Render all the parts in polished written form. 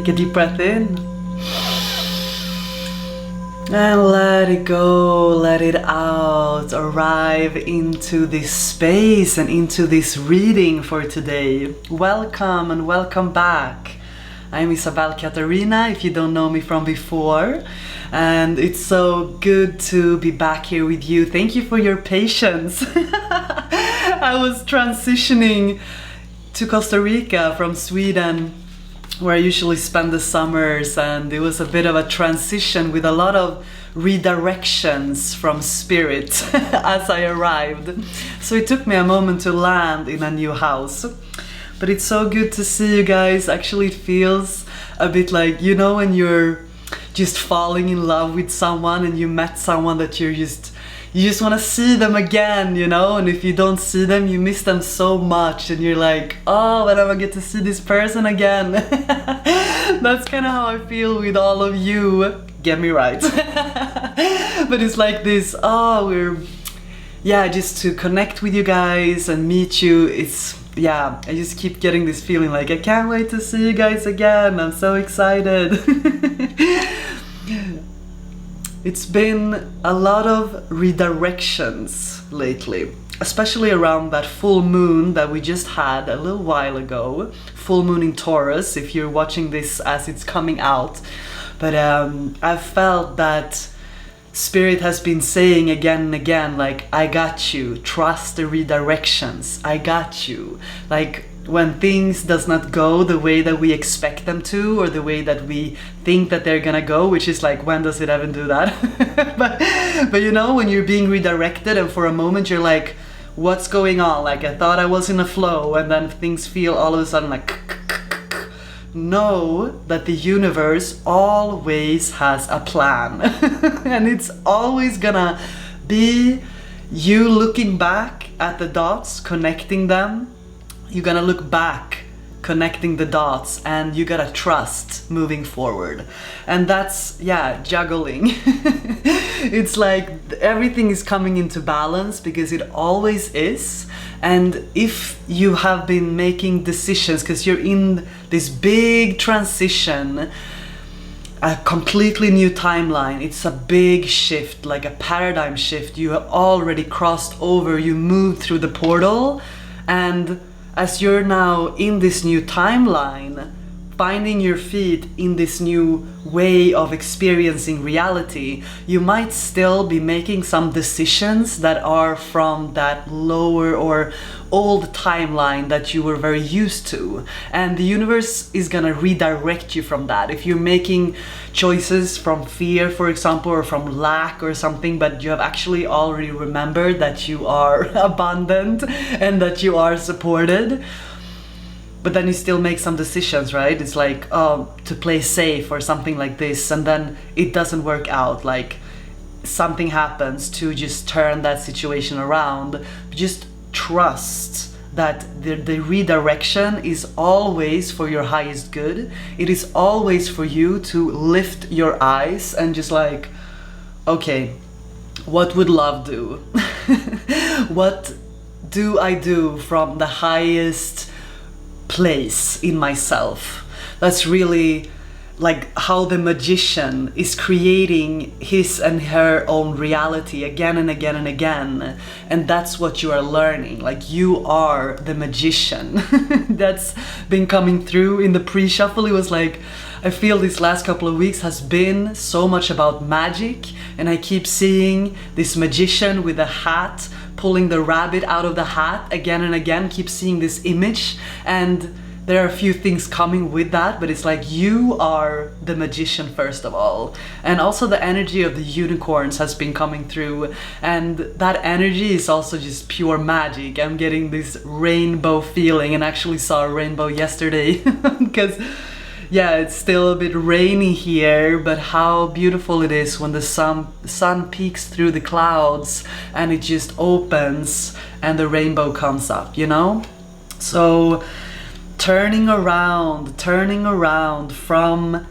Take a deep breath in. And let it go, let it out. Arrive into this space and into this reading for today. Welcome and welcome back. I'm Isabel Katarina, if you don't know me from before. And it's so good to be back here with you. Thank you for your patience. I was transitioning to Costa Rica from Sweden, where I usually spend the summers, and it was a bit of a transition with a lot of redirections from spirit as I arrived. So it took me a moment to land in a new house. But it's so good to see you guys. Actually, it feels a bit like, you know, when you're just falling in love with someone and you met someone that you just want to see them again, you know, and if you don't see them, you miss them so much, and you're like, oh, when am I get to see this person again? That's kind of how I feel with all of you. Get me right. But it's like this, just to connect with you guys and meet you. I just keep getting this feeling like I can't wait to see you guys again. I'm so excited. It's been a lot of redirections lately, especially around that full moon that we just had a little while ago. Full moon in Taurus, if you're watching this as it's coming out. But I've felt that Spirit has been saying again and again, like, I got you, trust the redirections, I got you. Like, when things does not go the way that we expect them to, or the way that we think that they're gonna go, which is like, when does it even do that? but you know, when you're being redirected and for a moment you're like, what's going on? Like, I thought I was in a flow, and then things feel all of a sudden like know that the universe always has a plan. And it's always gonna be you looking back at the dots, connecting them. You're gonna look back, connecting the dots, and you gotta trust moving forward. And that's, juggling. It's like everything is coming into balance, because it always is. And if you have been making decisions, because you're in this big transition, a completely new timeline, it's a big shift, like a paradigm shift. You have already crossed over, you moved through the portal, and as you're now in this new timeline, finding your feet in this new way of experiencing reality, you might still be making some decisions that are from that lower or old timeline that you were very used to. And the universe is gonna redirect you from that. If you're making choices from fear, for example, or from lack or something, but you have actually already remembered that you are abundant and that you are supported, but then you still make some decisions, right? It's like, to play safe or something like this, and then it doesn't work out. Like, something happens to just turn that situation around. Just trust that the redirection is always for your highest good. It is always for you to lift your eyes and just like, okay, what would love do? What do I do from the highest place in myself? That's really like how the magician is creating his and her own reality again and again and again. And that's what you are learning. Like, you are the magician. That's been coming through in the pre-shuffle. It was like, I feel this last couple of weeks has been so much about magic, and I keep seeing this magician with a hat pulling the rabbit out of the hat again and again, keep seeing this image, and there are a few things coming with that, but it's like, you are the magician first of all. And also the energy of the unicorns has been coming through, and that energy is also just pure magic. I'm getting this rainbow feeling, and actually saw a rainbow yesterday because it's still a bit rainy here, but how beautiful it is when the sun peeks through the clouds and it just opens and the rainbow comes up, you know? So turning around from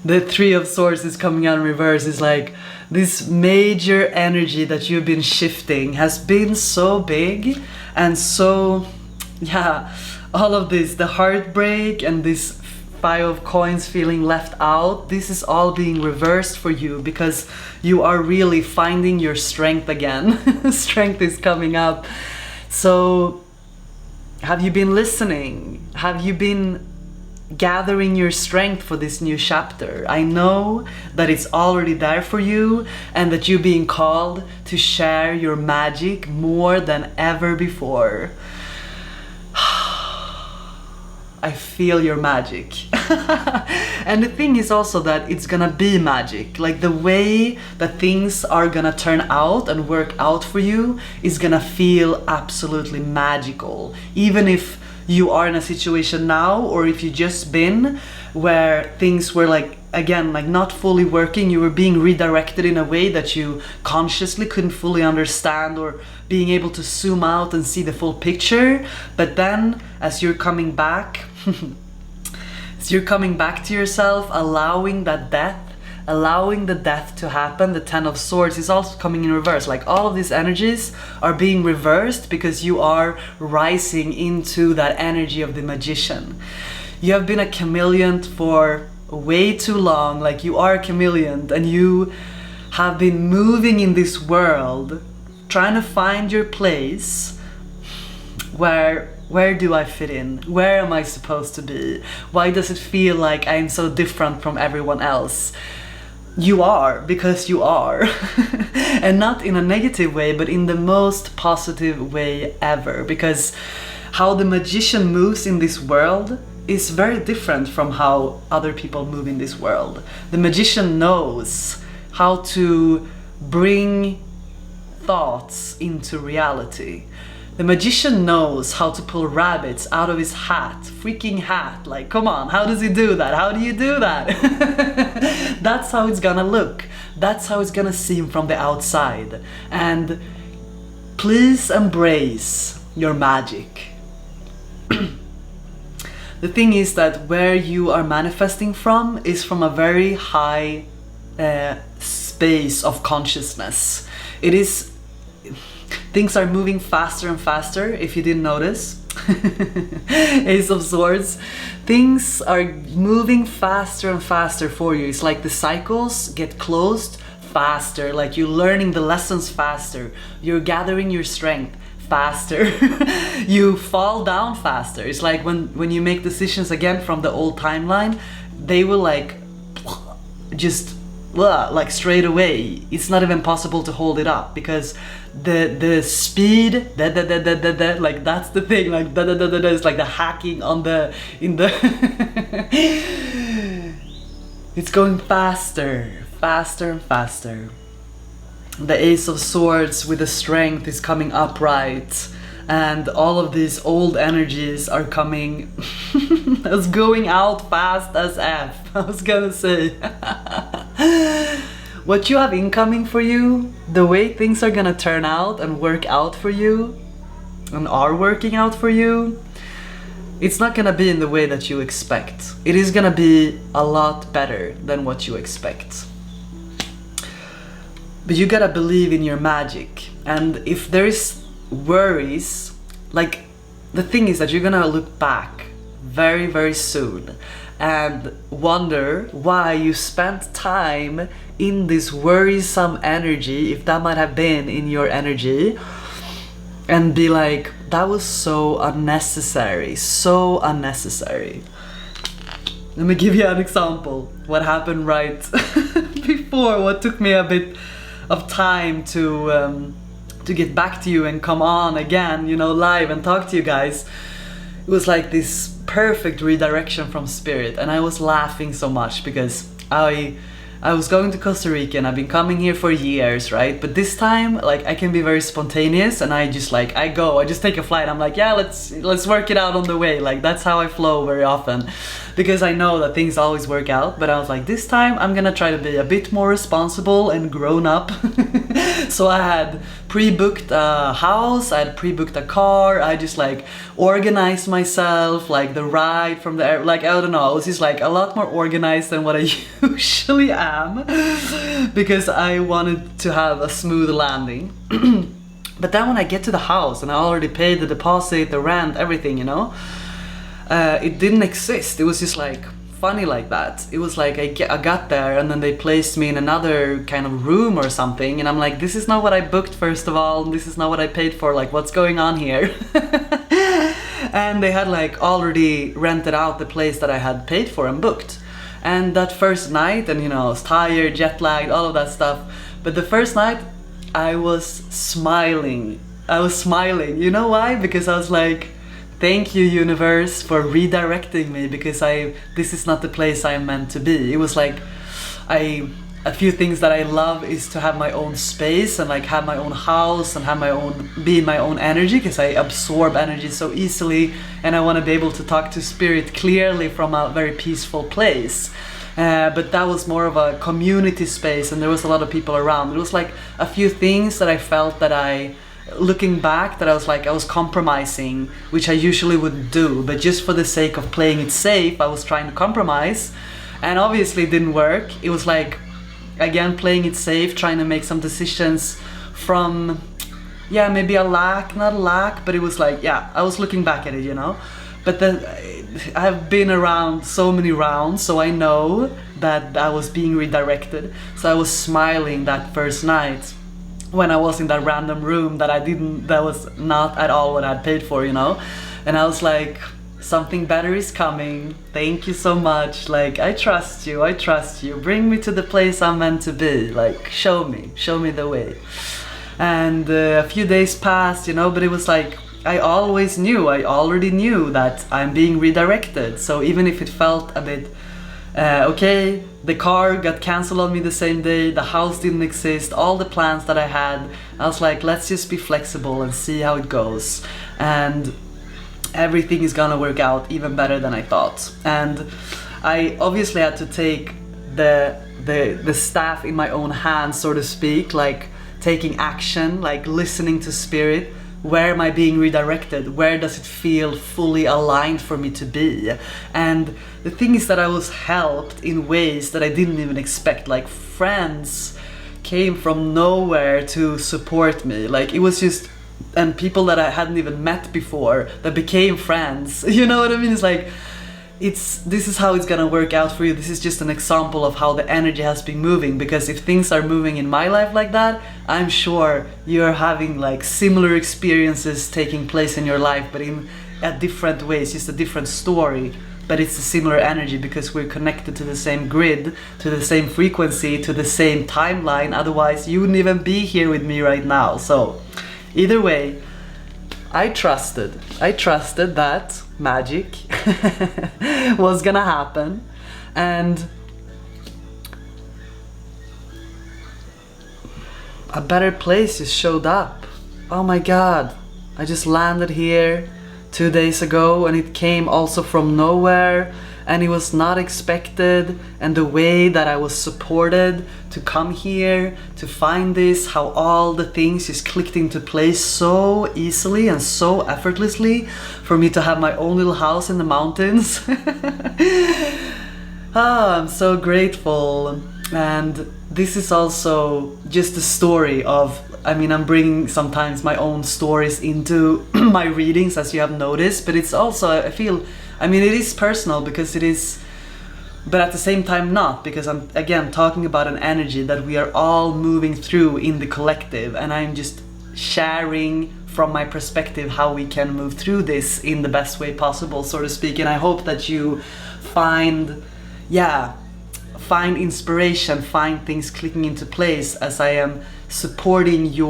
the Three of Swords is coming out in reverse. Is like this major energy that you've been shifting has been so big, and so all of this, the heartbreak and this Five of Coins feeling left out, this is all being reversed for you because you are really finding your strength again. Strength is coming up. So have you been listening? Have you been gathering your strength for this new chapter? I know that it's already there for you and that you're being called to share your magic more than ever before. I feel your magic. And the thing is also that it's gonna be magic. Like the way that things are gonna turn out and work out for you is gonna feel absolutely magical. Even if you are in a situation now, or if you just been where things were like, again, like not fully working, you were being redirected in a way that you consciously couldn't fully understand, or being able to zoom out and see the full picture. But then as you're coming back, as you're coming back to yourself, allowing that death, allowing the death to happen, the Ten of Swords is also coming in reverse. Like all of these energies are being reversed because you are rising into that energy of the Magician. You have been a chameleon for way too long. Like you are a chameleon and you have been moving in this world, trying to find your place. Where do I fit in? Where am I supposed to be? Why does it feel like I'm so different from everyone else? You are, because you are. And not in a negative way, but in the most positive way ever. Because how the Magician moves in this world is very different from how other people move in this world. The Magician knows how to bring thoughts into reality. The Magician knows how to pull rabbits out of his hat, freaking hat. Like, come on, how does he do that? How do you do that? That's how it's gonna look. That's how it's gonna seem from the outside. And please embrace your magic. The thing is that where you are manifesting from is from a very high space of consciousness. It is... Things are moving faster and faster, if you didn't notice. Ace of Swords. Things are moving faster and faster for you. It's like the cycles get closed faster, like you're learning the lessons faster. You're gathering your strength faster. You fall down faster. It's like when you make decisions again from the old timeline, they will like just like straight away. It's not even possible to hold it up because the speed like that's the thing, like it's like the hacking on the it's going faster and faster. The Ace of Swords with the strength is coming upright, and all of these old energies are coming as going out fast as F. I was gonna say. What you have incoming for you, the way things are gonna turn out and work out for you, and are working out for you, it's not gonna be in the way that you expect. It is gonna be a lot better than what you expect. But you gotta believe in your magic. And if there is worries, like the thing is that you're gonna look back very, very soon and wonder why you spent time in this worrisome energy, if that might have been in your energy, and be like, that was so unnecessary, so unnecessary. Let me give you an example. What happened right before, what took me a bit of time to get back to you and come on again, you know, live and talk to you guys. It was like this perfect redirection from spirit, and I was laughing so much because I was going to Costa Rica and I've been coming here for years, right? But this time, like, I can be very spontaneous and I just like, I just take a flight. I'm like, yeah, let's work it out on the way. Like, that's how I flow very often because I know that things always work out. But I was like, this time I'm gonna try to be a bit more responsible and grown up. So I had pre-booked a house, I had pre-booked a car, I just like organized myself, like the ride from the air, like I don't know, I was just like a lot more organized than what I usually am because I wanted to have a smooth landing. But then when I get to the house and I already paid the deposit, the rent, everything, you know, it didn't exist. It was just like funny like that. It was like I got there and then they placed me in another kind of room or something, and I'm like, this is not what I booked, first of all, this is not what I paid for, like what's going on here? And they had like already rented out the place that I had paid for and booked. And that first night, and you know, I was tired, jet lagged, all of that stuff, but the first night I was smiling. You know why? Because I was like, thank you, universe, for redirecting me, because this is not the place I am meant to be. It was like, a few things that I love is to have my own space and like have my own house and be in my own energy, because I absorb energy so easily, and I want to be able to talk to spirit clearly from a very peaceful place. But that was more of a community space, and there was a lot of people around. It was like a few things that I felt that looking back, that I was compromising, which I usually wouldn't do, but just for the sake of playing it safe, I was trying to compromise, and obviously it didn't work. It was like, again, playing it safe, trying to make some decisions from, yeah, maybe not a lack, but it was like, yeah, I was looking back at it, you know. But then I've been around so many rounds, so I know that I was being redirected. So I was smiling that first night when I was in that random room that was not at all what I'd paid for, you know. And I was like, something better is coming. Thank you so much. Like, I trust you. Bring me to the place I'm meant to be. Like, show me the way. And a few days passed, you know, but it was like, I already knew that I'm being redirected. So even if it felt a bit, okay, the car got cancelled on me the same day, the house didn't exist, all the plans that I had, I was like, let's just be flexible and see how it goes. And everything is gonna work out even better than I thought. And I obviously had to take the staff in my own hands, so to speak, like taking action, like listening to spirit. Where am I being redirected? Where does it feel fully aligned for me to be? And the thing is that I was helped in ways that I didn't even expect. Like, friends came from nowhere to support me. Like, it was just, and people that I hadn't even met before that became friends. You know what I mean? It's like, this is how it's gonna work out for you. This is just an example of how the energy has been moving, because if things are moving in my life like that, I'm sure you're having like similar experiences taking place in your life, but in different ways, just a different story, but it's a similar energy because we're connected to the same grid, to the same frequency, to the same timeline. Otherwise you wouldn't even be here with me right now. So either way, I trusted that magic was gonna happen, and a better place just showed up. Oh my god, I just landed here 2 days ago, and it came also from nowhere, and it was not expected, and the way that I was supported to come here, to find this, how all the things just clicked into place so easily and so effortlessly for me to have my own little house in the mountains. I'm so grateful. And this is also just a story of, I mean, I'm bringing sometimes my own stories into my readings, as you have noticed, but it's also, I feel, I mean, it is personal because it is, but at the same time not, because I'm again talking about an energy that we are all moving through in the collective, and I'm just sharing from my perspective how we can move through this in the best way possible, so to speak. And I hope that you find inspiration, find things clicking into place as I am supporting you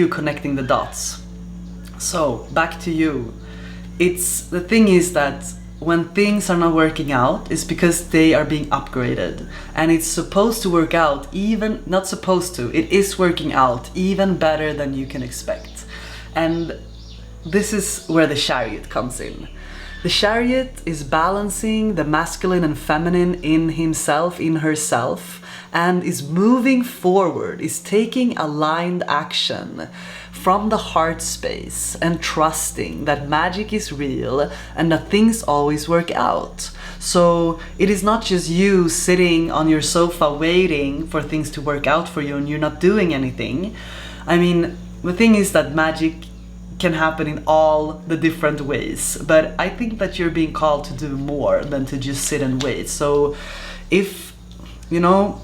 connecting the dots. So back to you. The thing is that when things are not working out, it's because they are being upgraded, and it's supposed to work out, even not supposed to, it is working out even better than you can expect. And this is where the Chariot comes in. The Chariot is balancing the masculine and feminine in himself, in herself, and is moving forward, is taking aligned action from the heart space and trusting that magic is real and that things always work out. So it is not just you sitting on your sofa waiting for things to work out for you and you're not doing anything. I mean, the thing is that magic can happen in all the different ways. But I think that you're being called to do more than to just sit and wait. So if, you know,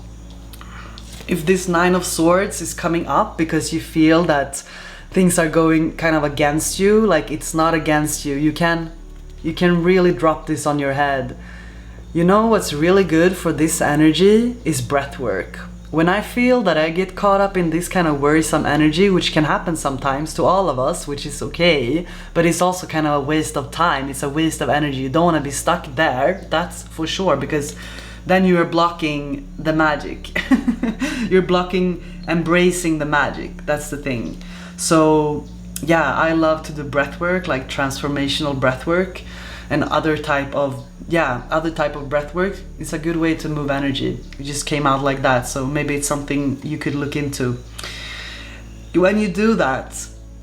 if this Nine of Swords is coming up because you feel that things are going kind of against you, like it's not against you, you can really drop this on your head. You know what's really good for this energy is breath work. When I feel that I get caught up in this kind of worrisome energy, which can happen sometimes to all of us, which is okay, but it's also kind of a waste of time, it's a waste of energy. You don't want to be stuck there, that's for sure, because then you are blocking the magic. You're blocking embracing the magic, that's the thing. So yeah, I love to do breath work, like transformational breath work, and other type of breath work. It's a good way to move energy. It just came out like that, so maybe it's something you could look into. When you do that,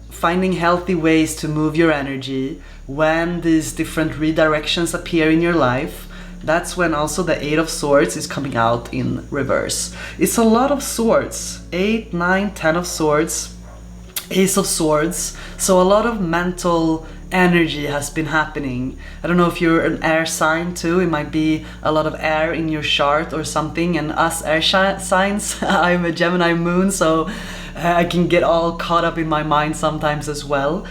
finding healthy ways to move your energy, when these different redirections appear in your life, that's when also the Eight of Swords is coming out in reverse. It's a lot of swords, 8, 9, 10 of swords, Ace of Swords, so a lot of mental energy has been happening. I don't know if you're an air sign too, it might be a lot of air in your chart or something, and us air signs, I'm a Gemini moon, so I can get all caught up in my mind sometimes as well.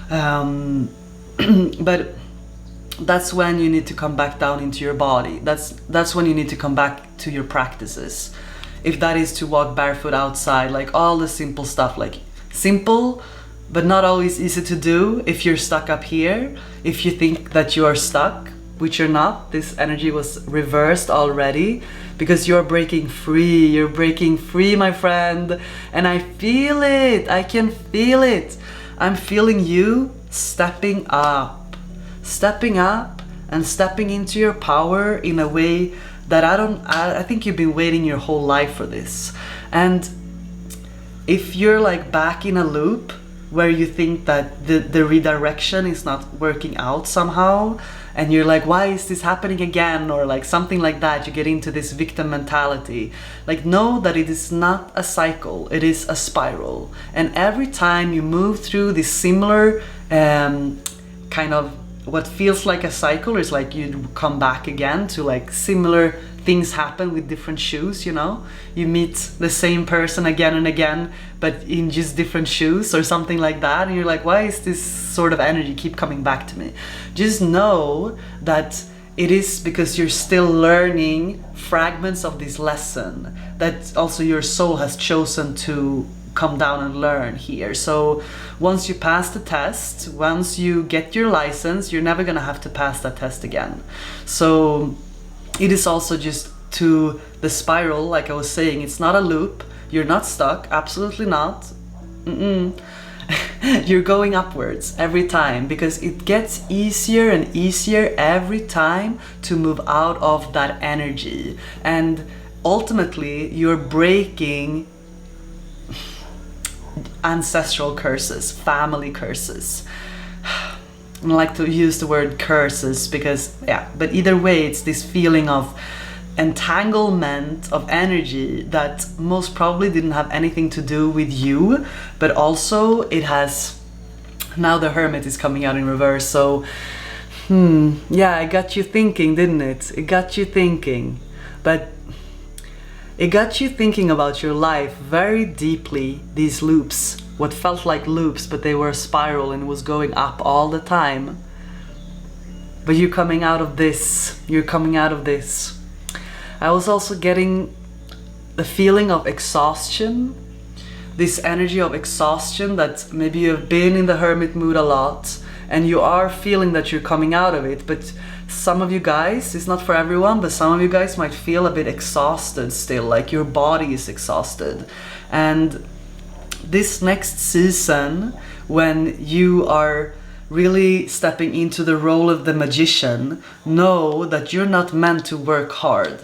But that's when you need to come back down into your body. That's when you need to come back to your practices. If that is to walk barefoot outside, like all the simple stuff, like simple but not always easy to do if you're stuck up here. If you think that you are stuck, which you're not, this energy was reversed already, because you're breaking free. You're breaking free, my friend, and I feel it. I can feel it. I'm feeling you stepping up and stepping into your power in a way that I think you've been waiting your whole life for this. And if you're like back in a loop where you think that the redirection is not working out somehow, and you're like, why is this happening again, or like something like that, you get into this victim mentality, like know that it is not a cycle, it is a spiral. And every time you move through this similar kind of what feels like a cycle, is like you come back again to like similar things happen with different shoes, you know? You meet the same person again and again, but in just different shoes or something like that, and you're like, why is this sort of energy keep coming back to me? Just know that it is because you're still learning fragments of this lesson that also your soul has chosen to come down and learn here. So once you pass the test, once you get your license, you're never gonna have to pass that test again. So it is also just to the spiral, like I was saying, it's not a loop, you're not stuck, absolutely not. You're going upwards every time, because it gets easier and easier every time to move out of that energy. And ultimately, you're breaking ancestral curses, family curses. I don't like to use the word curses because, yeah, but either way, it's this feeling of entanglement of energy that most probably didn't have anything to do with you, but also it has, now the Hermit is coming out in reverse, so yeah, it got you thinking, didn't it? It got you thinking, but it got you thinking about your life very deeply, these loops, what felt like loops, but they were a spiral and it was going up all the time. But you're coming out of this, you're coming out of this. I was also getting the feeling of exhaustion, this energy of exhaustion that maybe you've been in the Hermit mood a lot and you are feeling that you're coming out of it, but some of you guys, it's not for everyone, but some of you guys might feel a bit exhausted still, like your body is exhausted. And this next season, when you are really stepping into the role of the magician, know that you're not meant to work hard.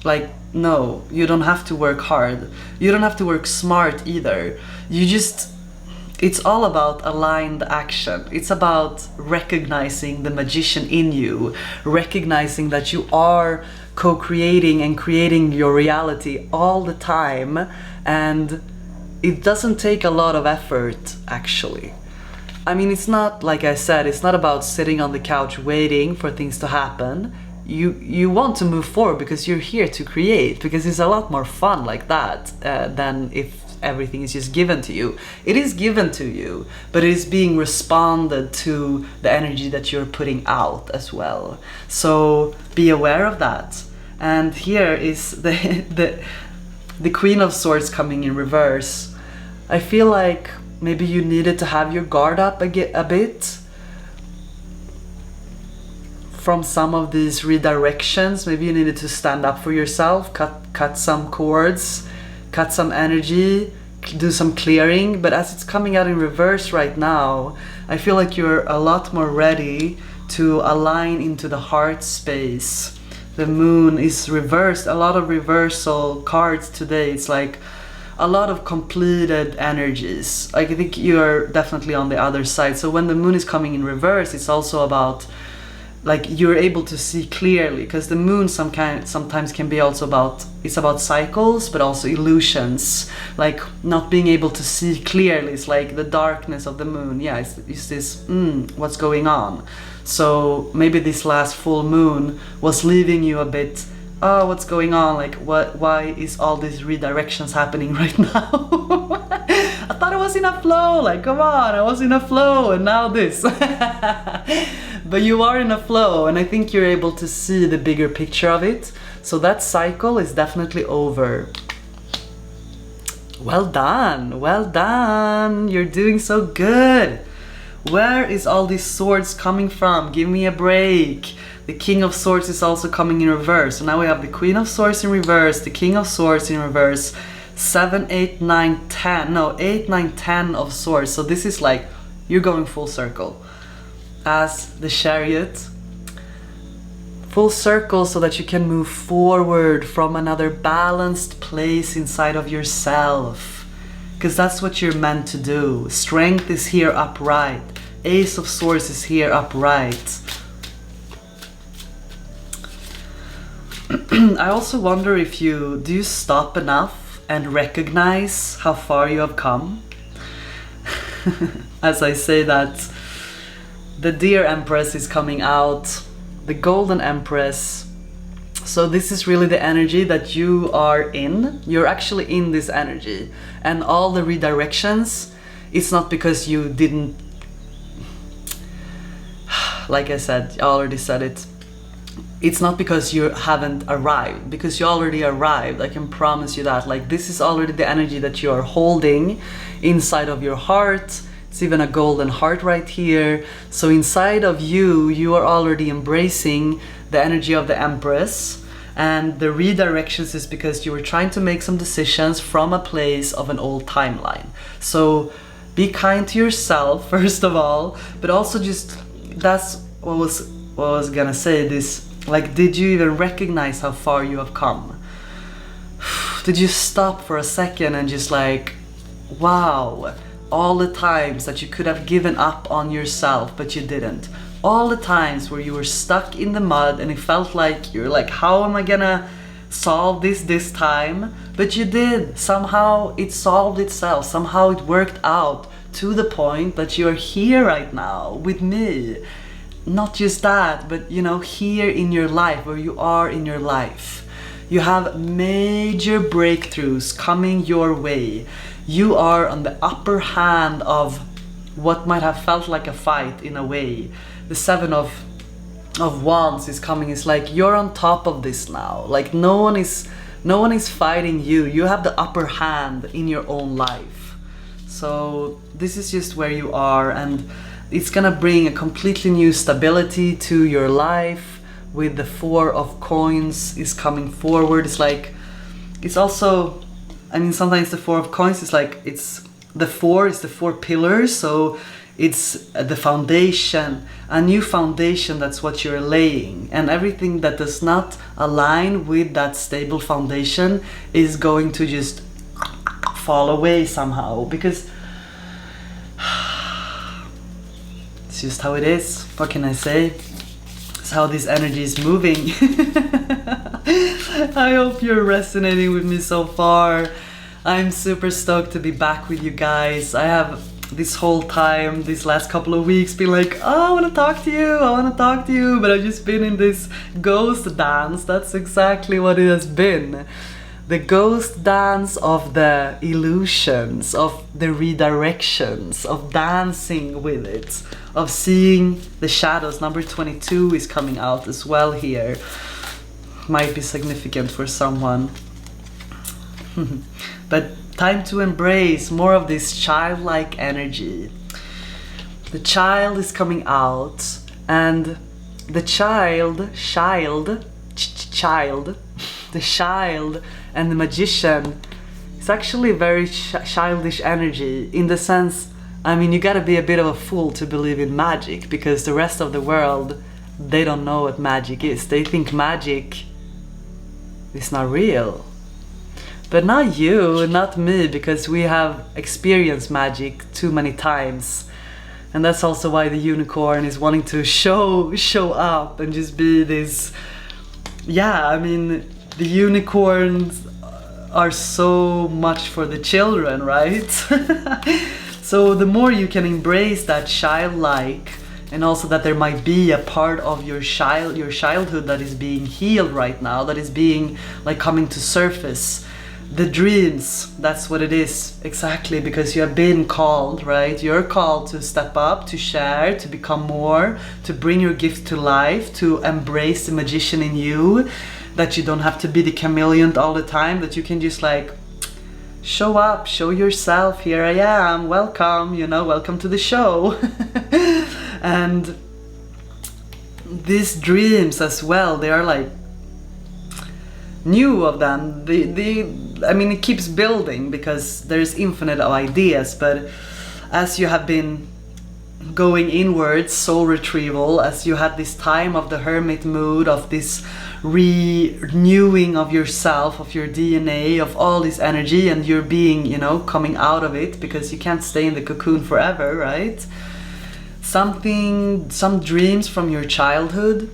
Like, no, you don't have to work hard. You don't have to work smart either. You just, it's all about aligned action. It's about recognizing the magician in you, recognizing that you are co-creating and creating your reality all the time, and it doesn't take a lot of effort, actually. I mean, it's not, like I said, it's not about sitting on the couch waiting for things to happen. You want to move forward because you're here to create, because it's a lot more fun like that than if everything is just given to you. It is given to you, but it is being responded to the energy that you're putting out as well. So be aware of that. And here is the Queen of Swords coming in reverse. I feel like maybe you needed to have your guard up a bit from some of these redirections. Maybe you needed to stand up for yourself, cut some cords, cut some energy, do some clearing. But as it's coming out in reverse right now, I feel like you're a lot more ready to align into the heart space. The moon is reversed. A lot of reversal cards today. It's like a lot of completed energies. I think you're definitely on the other side. So when the moon is coming in reverse, it's also about, like, you're able to see clearly, because the moon sometimes can be also about, it's about cycles, but also illusions, like not being able to see clearly. It's like the darkness of the moon. Yeah, it's this what's going on. So maybe this last full moon was leaving you a bit, oh, what's going on? Like, why is all these redirections happening right now? I thought I was in a flow, like, come on, I was in a flow, and now this. But you are in a flow, and I think you're able to see the bigger picture of it. So that cycle is definitely over. Well done, well done. You're doing so good. Where is all these swords coming from? Give me a break. The King of Swords is also coming in reverse. So now we have the Queen of Swords in reverse, the King of Swords in reverse, 7, 8, 9, 10. No, 8, 9, 10 of Swords. So this is like, you're going full circle. As the Chariot. Full circle so that you can move forward from another balanced place inside of yourself. Because that's what you're meant to do. Strength is here upright. Ace of Swords is here upright. I also wonder if do you stop enough and recognize how far you have come? As I say that, the Dear Empress is coming out, the Golden Empress. So this is really the energy that you are in. You're actually in this energy. And all the redirections, it's not because you didn't, like I said, I already said it. It's not because you haven't arrived, because you already arrived. I can promise you that. Like, this is already the energy that you are holding inside of your heart. It's even a golden heart right here. So inside of you, you are already embracing the energy of the Empress. And the redirections is because you were trying to make some decisions from a place of an old timeline. So be kind to yourself, first of all, but also just, that's what I was gonna say, this, like, did you even recognize how far you have come? Did you stop for a second and just like, wow, all the times that you could have given up on yourself, but you didn't. All the times where you were stuck in the mud and it felt like you're like, how am I gonna solve this time? But you did. Somehow it solved itself. Somehow it worked out to the point that you're here right now with me. Not just that, but you know, here in your life, where you are in your life. You have major breakthroughs coming your way. You are on the upper hand of what might have felt like a fight in a way. The 7 of Wands is coming. It's like you're on top of this now. Like no one is fighting you. You have the upper hand in your own life. So this is just where you are, and it's gonna bring a completely new stability to your life. With the 4 of Coins is coming forward. It's like, it's also, I mean, sometimes the 4 of Coins is like, it's the 4 is the 4 pillars, so it's the foundation, a new foundation. That's what you're laying, and everything that does not align with that stable foundation is going to just fall away somehow, because it's just how it is. What can I say? It's how this energy is moving. I hope you're resonating with me so far. I'm super stoked to be back with you guys. I have this whole time, these last couple of weeks, been like, oh, I want to talk to you, I want to talk to you, but I've just been in this ghost dance. That's exactly what it has been. The ghost dance of the illusions, of the redirections, of dancing with it, of seeing the shadows. Number 22 is coming out as well here. Might be significant for someone. But time to embrace more of this childlike energy. The child is coming out, and the child, the child and the magician is actually very childish energy, in the sense, I mean, you gotta be a bit of a fool to believe in magic, because the rest of the world, they don't know what magic is. They think magic is not real. But not you, not me, because we have experienced magic too many times. And that's also why the unicorn is wanting to show up and just be this, yeah, I mean, the unicorns are so much for the children, right? So the more you can embrace that childlike, and also that there might be a part of your childhood that is being healed right now, that is being like coming to surface. The dreams, that's what it is, exactly, because you have been called, right? You're called to step up, to share, to become more, to bring your gift to life, to embrace the magician in you, that you don't have to be the chameleon all the time, that you can just like show up, show yourself, here I am, welcome, you know, welcome to the show. And these dreams as well, they are like new of them. I mean, it keeps building because there's infinite of ideas, but as you have been going inwards, soul retrieval, as you had this time of the hermit mood, of this renewing of yourself, of your DNA, of all this energy, and you're being, you know, coming out of it, because you can't stay in the cocoon forever, right? Some dreams from your childhood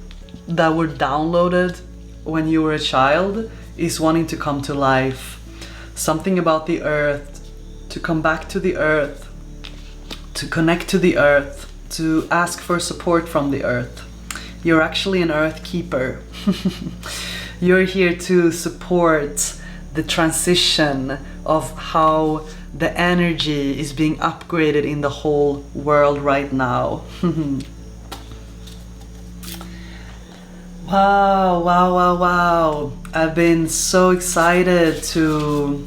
that were downloaded when you were a child is wanting to come to life. Something about the earth, to come back to the earth, to connect to the earth, to ask for support from the earth. You're actually an earth keeper. You're here to support the transition of how the energy is being upgraded in the whole world right now. Wow, wow, wow, wow. I've been so excited to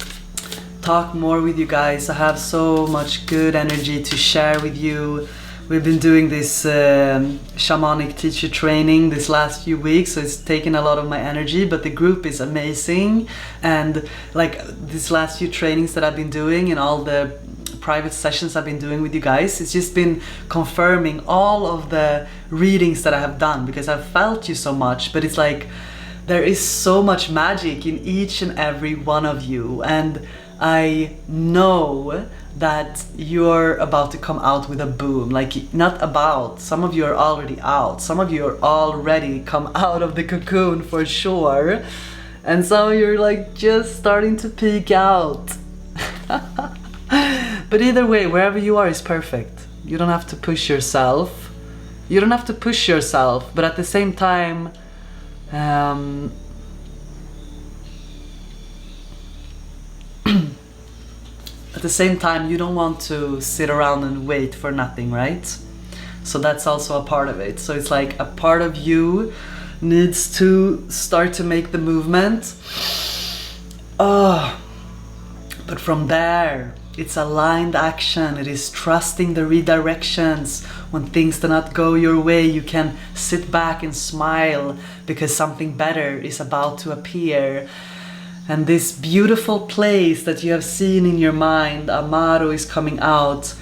talk more with you guys. I have so much good energy to share with you. We've been doing this shamanic teacher training this last few weeks, so it's taken a lot of my energy, but the group is amazing. And like these last few trainings that I've been doing and all the private sessions I've been doing with you guys, it's just been confirming all of the readings that I have done, because I've felt you so much, but it's like there is so much magic in each and every one of you, and I know that you're about to come out with a boom. Like, not about, some of you are already out, some of you are already come out of the cocoon for sure, and so you're like just starting to peek out. But either way, wherever you are is perfect. You don't have to push yourself. You don't have to push yourself, but at the same time, at the same time, you don't want to sit around and wait for nothing, right? So that's also a part of it. So it's like a part of you needs to start to make the movement. But from there, it's aligned action. It is trusting the redirections. When things do not go your way, you can sit back and smile because something better is about to appear. And this beautiful place that you have seen in your mind, Amaro, is coming out.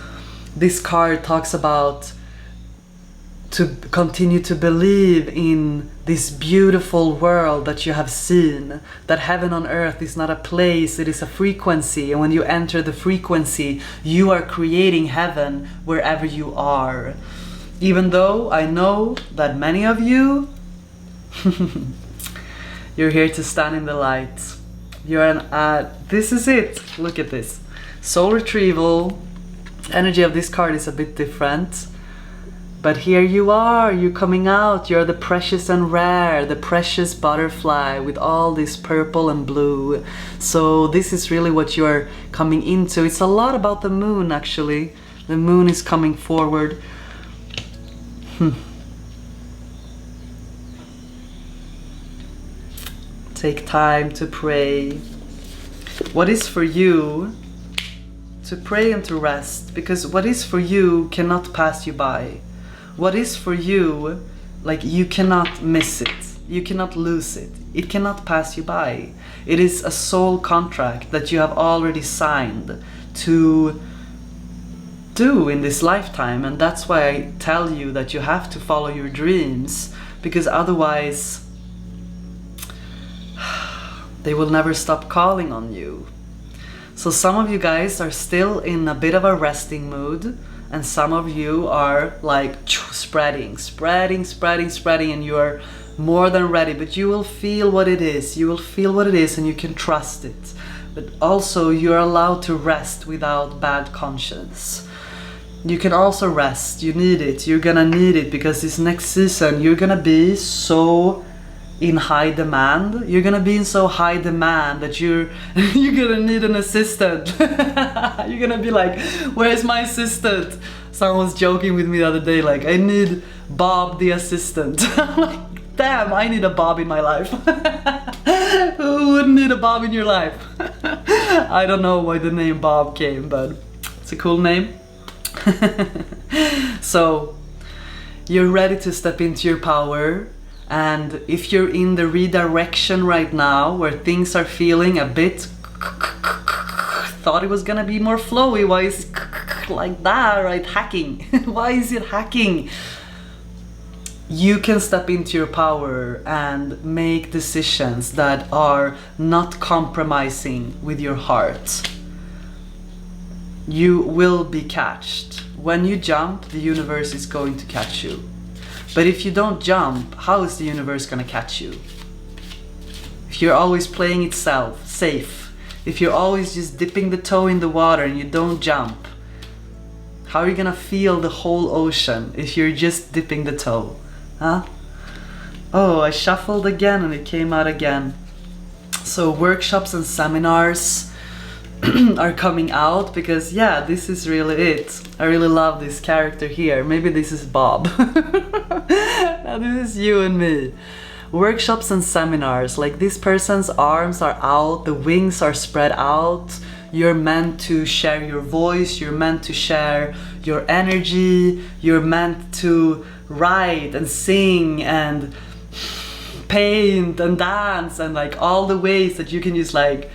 This card talks about to continue to believe in this beautiful world that you have seen, that heaven on earth is not a place, it is a frequency, and when you enter the frequency, you are creating heaven wherever you are. Even though I know that many of you, you're here to stand in the light. You're this is it. Look at this. Soul retrieval, energy of this card is a bit different. But here you are, you're coming out, you're the precious and rare, the precious butterfly with all this purple and blue. So this is really what you're coming into. It's a lot about the moon, actually. The moon is coming forward. Take time to pray. What is for you, to pray and to rest, because what is for you cannot pass you by. What is for you, like, you cannot miss it. You cannot lose it. It cannot pass you by. It is a soul contract that you have already signed to do in this lifetime. And that's why I tell you that you have to follow your dreams, because otherwise they will never stop calling on you. So some of you guys are still in a bit of a resting mood, and some of you are like spreading, and you are more than ready. But you will feel what it is. You will feel what it is, and you can trust it. But also you're allowed to rest without bad conscience. You can also rest. You need it. You're gonna need it, because this next season you're gonna be so in high demand. You're gonna be in so high demand that you're gonna need an assistant. You're gonna be like, where's my assistant? Someone was joking with me the other day, like, I need Bob the assistant. I'm like, damn, I need a Bob in my life. Who wouldn't need a Bob in your life? I don't know why the name Bob came, but it's a cool name. So you're ready to step into your power. And if you're in the redirection right now, where things are feeling a bit, thought it was gonna be more flowy, why is it like that, right? Hacking. Why is it hacking? You can step into your power and make decisions that are not compromising with your heart. You will be catched. When you jump, the universe is going to catch you. But if you don't jump, how is the universe gonna catch you? If you're always playing it safe, if you're always just dipping the toe in the water and you don't jump, how are you gonna feel the whole ocean if you're just dipping the toe? Huh? Oh, I shuffled again and it came out again. So workshops and seminars are coming out, because yeah, this is really it. I really love this character here. Maybe this is Bob. Now this is you and me. Workshops and seminars, like, this person's arms are out, the wings are spread out. You're meant to share your voice, you're meant to share your energy, you're meant to write and sing and paint and dance, and like all the ways that you can use, like,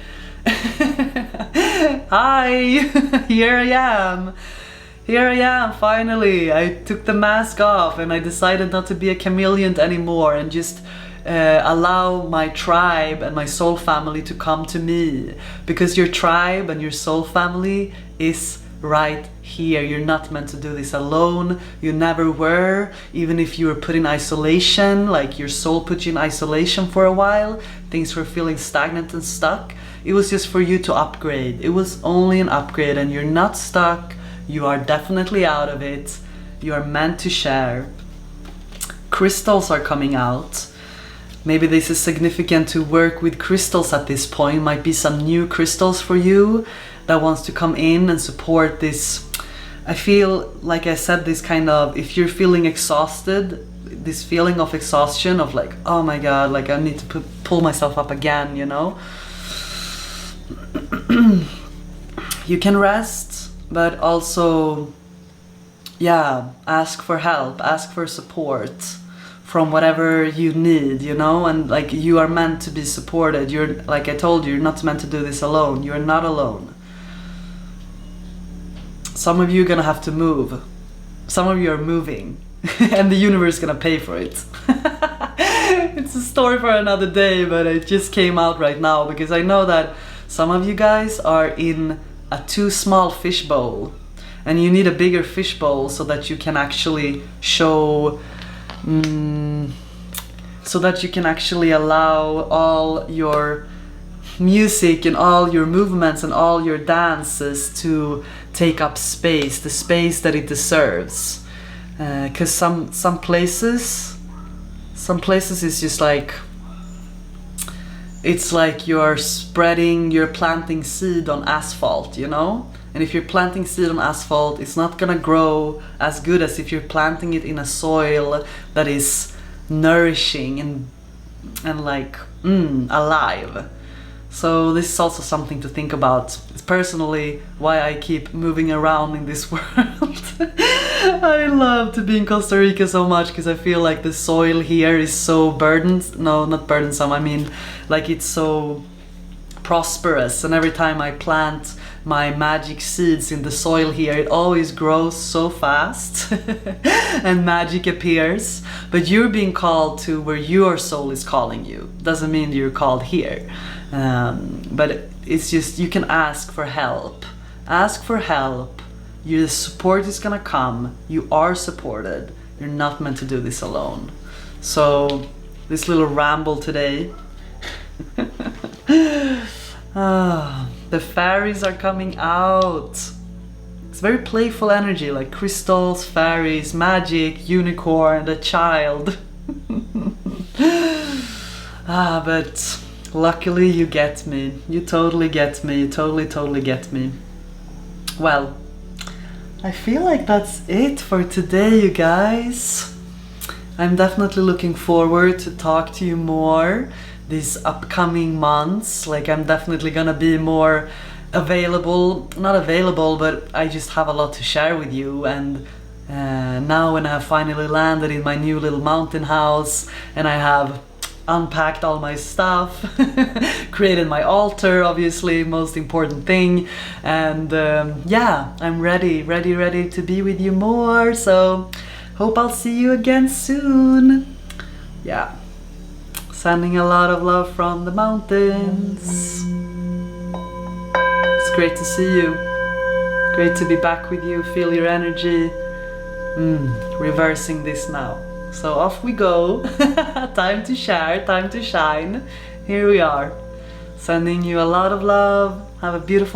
hi, here I am. Here I am, finally. I took the mask off and I decided not to be a chameleon anymore, and just allow my tribe and my soul family to come to me. Because your tribe and your soul family is right here. You're not meant to do this alone. You never were. Even if you were put in isolation, like your soul put you in isolation for a while, things were feeling stagnant and stuck. It was just for you to upgrade. It was only an upgrade, and you're not stuck. You are definitely out of it. You are meant to share. Crystals are coming out. Maybe this is significant to work with crystals at this point. Might be some new crystals for you that wants to come in and support this. I feel, like I said, this kind of, if you're feeling exhausted, this feeling of exhaustion of like, oh my God, like I need to pull myself up again, you know? You can rest, but also, yeah, ask for help, ask for support from whatever you need, you know? And like, you are meant to be supported. You're, like I told you, you're not meant to do this alone. You're not alone. Some of you are gonna have to move. Some of you are moving and the universe is gonna pay for it. It's a story for another day, but it just came out right now because I know that some of you guys are in a too small fishbowl and you need a bigger fishbowl so that you can actually show, so that you can actually allow all your music and all your movements and all your dances to take up space, the space that it deserves. Because some places is just like, it's like you're planting seed on asphalt, you know? And if you're planting seed on asphalt, it's not gonna grow as good as if you're planting it in a soil that is nourishing and like alive. So this is also something to think about. It's personally why I keep moving around in this world. I love to be in Costa Rica so much because I feel like the soil here is so not burdensome, I mean like it's so prosperous, and every time I plant my magic seeds in the soil here, it always grows so fast and magic appears. But you're being called to where your soul is calling you. Doesn't mean you're called here. But it's just, you can ask for help. Ask for help. Your support is gonna come. You are supported. You're not meant to do this alone. So, this little ramble today. The fairies are coming out. It's very playful energy, like crystals, fairies, magic, unicorn, the child. But luckily you get me. You totally get me. You totally get me. Well, I feel like that's it for today, you guys. I'm definitely looking forward to talk to you more these upcoming months. Like, I'm definitely gonna be more available, not available, but I just have a lot to share with you. And now when I have finally landed in my new little mountain house and I have unpacked all my stuff, created my altar, obviously, most important thing, and yeah, I'm ready to be with you more. So hope I'll see you again soon. Yeah, sending a lot of love from the mountains. It's great to see you, great to be back with you, feel your energy. Reversing this now. So off we go. Time to share, time to shine. Here we are. Sending you a lot of love. Have a beautiful